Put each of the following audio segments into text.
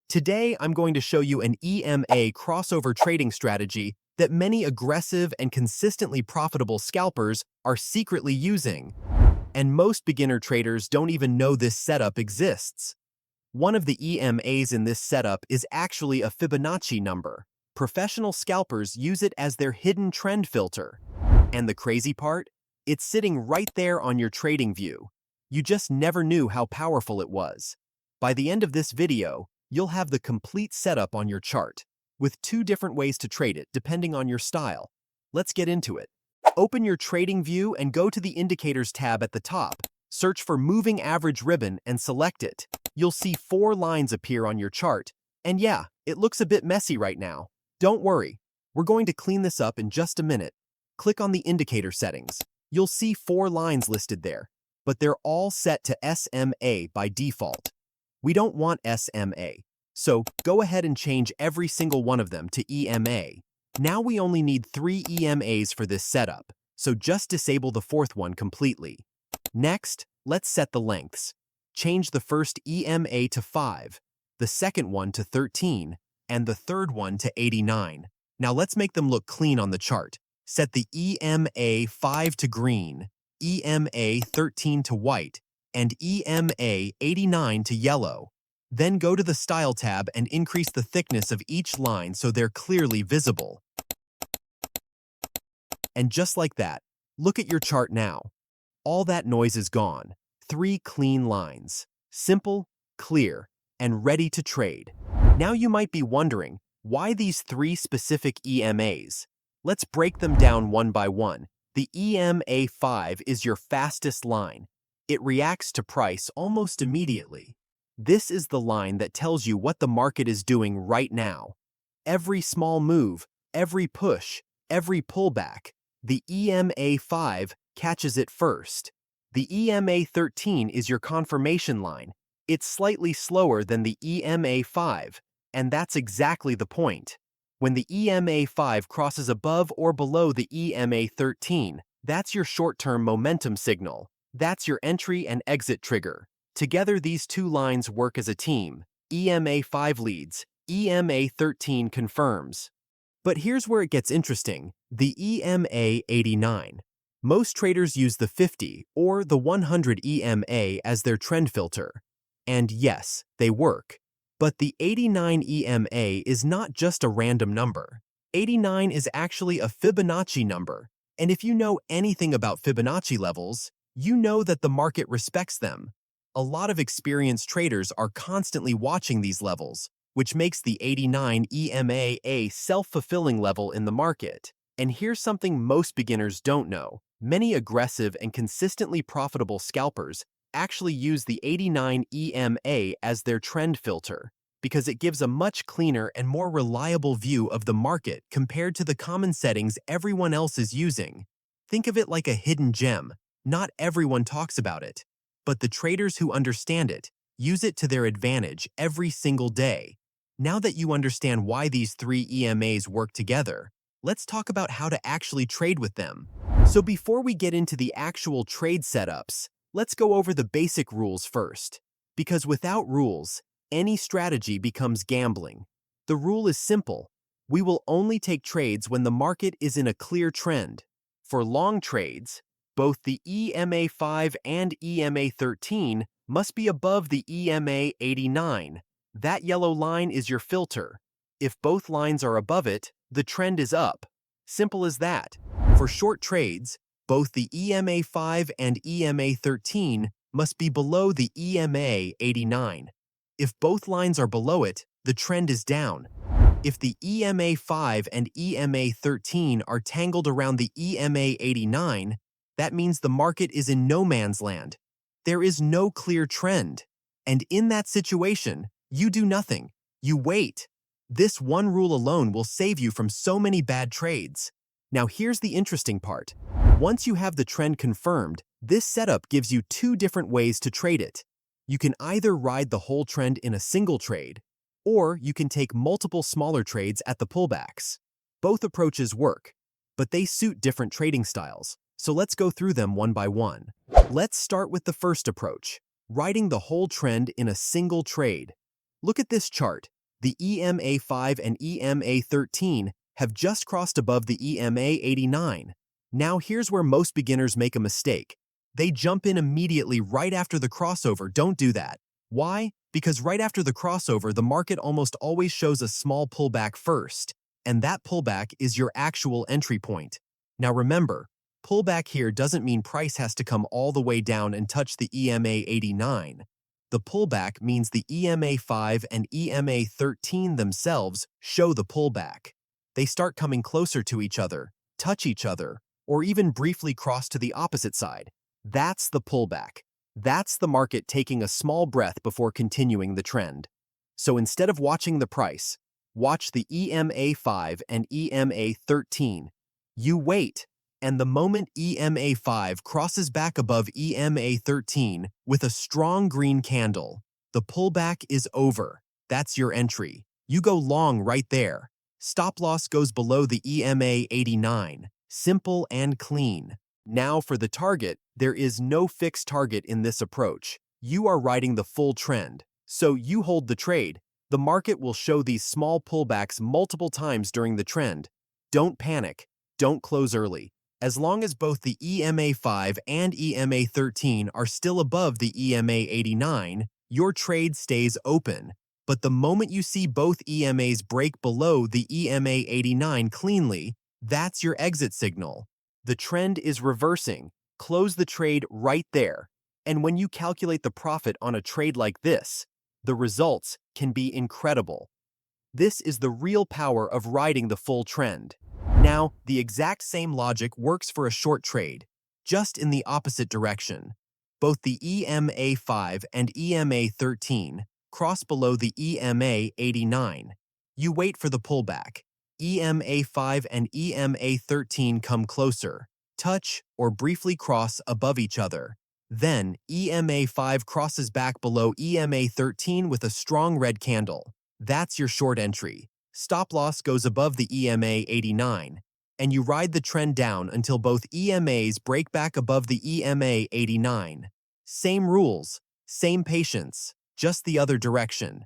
Today, I'm going to show you an EMA crossover trading strategy that many aggressive and consistently profitable scalpers are secretly using. And most beginner traders don't even know this setup exists. One of the EMAs in this setup is actually a Fibonacci number. Professional scalpers use it as their hidden trend filter. And the crazy part? It's sitting right there on your TradingView. You just never knew how powerful it was. By the end of this video, you'll have the complete setup on your chart, with 2 different ways to trade it depending on your style. Let's get into it. Open your TradingView and go to the Indicators tab at the top. Search for Moving Average ribbon and select it. You'll see 4 lines appear on your chart. And yeah, it looks a bit messy right now. Don't worry, we're going to clean this up in just a minute. Click on the indicator settings. You'll see 4 lines listed there, but they're all set to SMA by default. We don't want SMA, so go ahead and change every single one of them to EMA. Now we only need 3 EMAs for this setup, so just disable the 4th one completely. Next, let's set the lengths. Change the first EMA to 5, the second one to 13, and the third one to 89. Now let's make them look clean on the chart. Set the EMA 5 to green, EMA 13 to white, and EMA 89 to yellow. Then go to the Style tab and increase the thickness of each line so they're clearly visible. And just like that, look at your chart now. All that noise is gone. 3 clean lines. Simple, clear, and ready to trade. Now you might be wondering, why these 3 specific EMAs? Let's break them down one by one. The EMA 5 is your fastest line. It reacts to price almost immediately. This is the line that tells you what the market is doing right now. Every small move, every push, every pullback, the EMA 5 catches it first. The EMA 13 is your confirmation line. It's slightly slower than the EMA 5, and that's exactly the point. When the EMA 5 crosses above or below the EMA 13, that's your short-term momentum signal. That's your entry and exit trigger. Together, these 2 lines work as a team. EMA 5 leads, EMA 13 confirms. But here's where it gets interesting. The EMA 89. Most traders use the 50 or the 100 EMA as their trend filter. And yes, they work. But the 89 EMA is not just a random number. 89 is actually a Fibonacci number. And if you know anything about Fibonacci levels, you know that the market respects them. A lot of experienced traders are constantly watching these levels, which makes the 89 EMA a self-fulfilling level in the market. And here's something most beginners don't know. Many aggressive and consistently profitable scalpers actually use the 89 EMA as their trend filter because it gives a much cleaner and more reliable view of the market compared to the common settings everyone else is using. Think of it like a hidden gem. Not everyone talks about it, but the traders who understand it use it to their advantage every single day. Now that you understand why these 3 EMAs work together, let's talk about how to actually trade with them. So before we get into the actual trade setups, let's go over the basic rules first. Because without rules, any strategy becomes gambling. The rule is simple. We will only take trades when the market is in a clear trend. For long trades, both the EMA 5 and EMA 13 must be above the EMA 89. That yellow line is your filter. If both lines are above it, the trend is up. Simple as that. For short trades, both the EMA 5 and EMA 13 must be below the EMA 89. If both lines are below it, the trend is down. If the EMA 5 and EMA 13 are tangled around the EMA 89, that means the market is in no man's land. There is no clear trend. And in that situation, you do nothing. You wait. This one rule alone will save you from so many bad trades. Now here's the interesting part. Once you have the trend confirmed, this setup gives you 2 different ways to trade it. You can either ride the whole trend in a single trade, or you can take multiple smaller trades at the pullbacks. Both approaches work, but they suit different trading styles. So let's go through them one by one. Let's start with the first approach, riding the whole trend in a single trade. Look at this chart. The EMA 5 and EMA 13 have just crossed above the EMA 89. Now here's where most beginners make a mistake. They jump in immediately right after the crossover. Don't do that. Why? Because right after the crossover, the market almost always shows a small pullback first, and that pullback is your actual entry point. Now remember, pullback here doesn't mean price has to come all the way down and touch the EMA 89. The pullback means the EMA 5 and EMA 13 themselves show the pullback. They start coming closer to each other, touch each other, or even briefly cross to the opposite side. That's the pullback. That's the market taking a small breath before continuing the trend. So instead of watching the price, watch the EMA 5 and EMA 13. You wait, and the moment EMA 5 crosses back above EMA 13 with a strong green candle, the pullback is over. That's your entry. You go long right there. Stop loss goes below the EMA 89. Simple and clean. Now for the target, there is no fixed target in this approach. You are riding the full trend. So you hold the trade. The market will show these small pullbacks multiple times during the trend. Don't panic. Don't close early. As long as both the EMA 5 and EMA 13 are still above the EMA 89, your trade stays open. But the moment you see both EMAs break below the EMA 89 cleanly, that's your exit signal. The trend is reversing. Close the trade right there. And when you calculate the profit on a trade like this, the results can be incredible. This is the real power of riding the full trend. Now, the exact same logic works for a short trade, just in the opposite direction. Both the EMA 5 and EMA 13 cross below the EMA 89. You wait for the pullback. EMA 5 and EMA 13 come closer, touch, or briefly cross above each other. Then, EMA 5 crosses back below EMA 13 with a strong red candle. That's your short entry. Stop loss goes above the EMA 89, and you ride the trend down until both EMAs break back above the EMA 89. Same rules, same patience, just the other direction.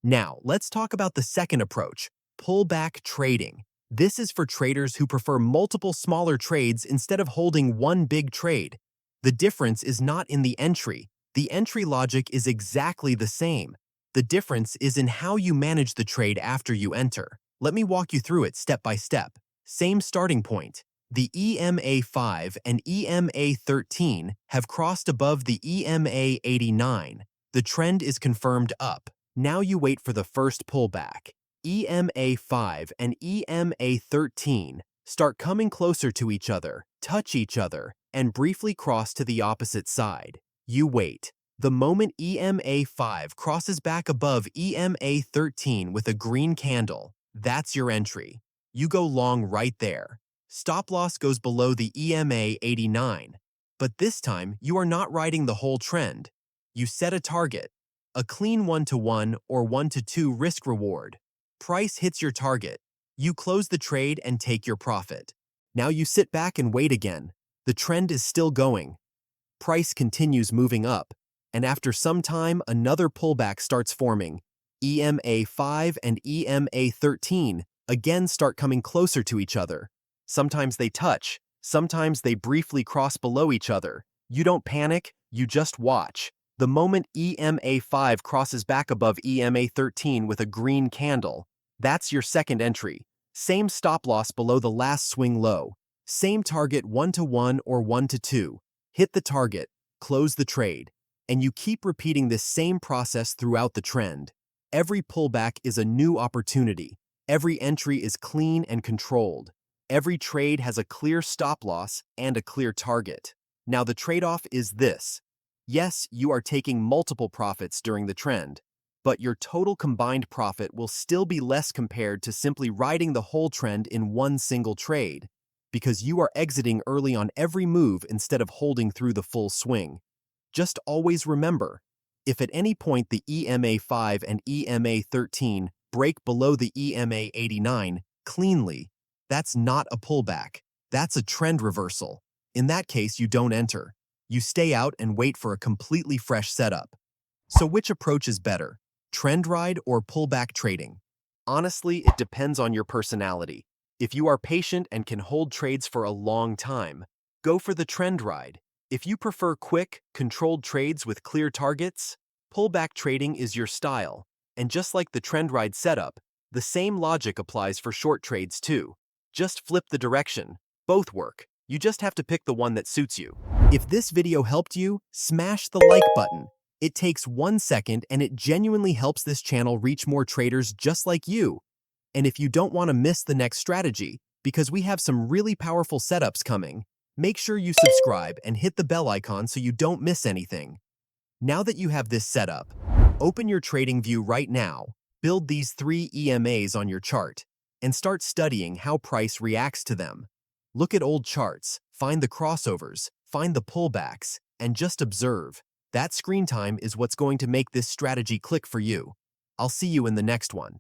Now, let's talk about the second approach, pullback trading. This is for traders who prefer multiple smaller trades instead of holding one big trade. The difference is not in the entry. The entry logic is exactly the same. The difference is in how you manage the trade after you enter. Let me walk you through it step by step. Same starting point. The EMA 5 and EMA 13 have crossed above the EMA 89. The trend is confirmed up. Now you wait for the first pullback. EMA 5 and EMA 13 start coming closer to each other, touch each other, and briefly cross to the opposite side. You wait. The moment EMA 5 crosses back above EMA 13 with a green candle, that's your entry. You go long right there. Stop loss goes below the EMA 89. But this time, you are not riding the whole trend. You set a target, a clean 1-to-1 or 1-to-2 risk-reward. Price hits your target. You close the trade and take your profit. Now you sit back and wait again. The trend is still going. Price continues moving up, and after some time, another pullback starts forming. EMA 5 and EMA 13 again start coming closer to each other. Sometimes they touch, sometimes they briefly cross below each other. You don't panic, you just watch. The moment EMA 5 crosses back above EMA 13 with a green candle, that's your second entry. Same stop loss below the last swing low. Same target 1-to-1 or 1-to-2. Hit the target, close the trade, and you keep repeating this same process throughout the trend. Every pullback is a new opportunity. Every entry is clean and controlled. Every trade has a clear stop loss and a clear target. Now the trade-off is this. Yes, you are taking multiple profits during the trend, but your total combined profit will still be less compared to simply riding the whole trend in one single trade, because you are exiting early on every move instead of holding through the full swing. Just always remember, if at any point the EMA 5 and EMA 13 break below the EMA 89 cleanly, that's not a pullback. That's a trend reversal. In that case, you don't enter. You stay out and wait for a completely fresh setup. So which approach is better? trend ride or pullback trading? Honestly, it depends on your personality. If you are patient and can hold trades for a long time, go for the trend ride. If you prefer quick, controlled trades with clear targets, pullback trading is your style. And just like the trend ride setup, the same logic applies for short trades too. Just flip the direction. Both work. You just have to pick the one that suits you. If this video helped you, smash the like button. It takes 1 second and it genuinely helps this channel reach more traders just like you. And if you don't want to miss the next strategy, because we have some really powerful setups coming, make sure you subscribe and hit the bell icon so you don't miss anything. Now that you have this set up, open your TradingView right now, build these 3 EMAs on your chart, and start studying how price reacts to them. Look at old charts, find the crossovers, find the pullbacks, and just observe. That screen time is what's going to make this strategy click for you. I'll see you in the next one.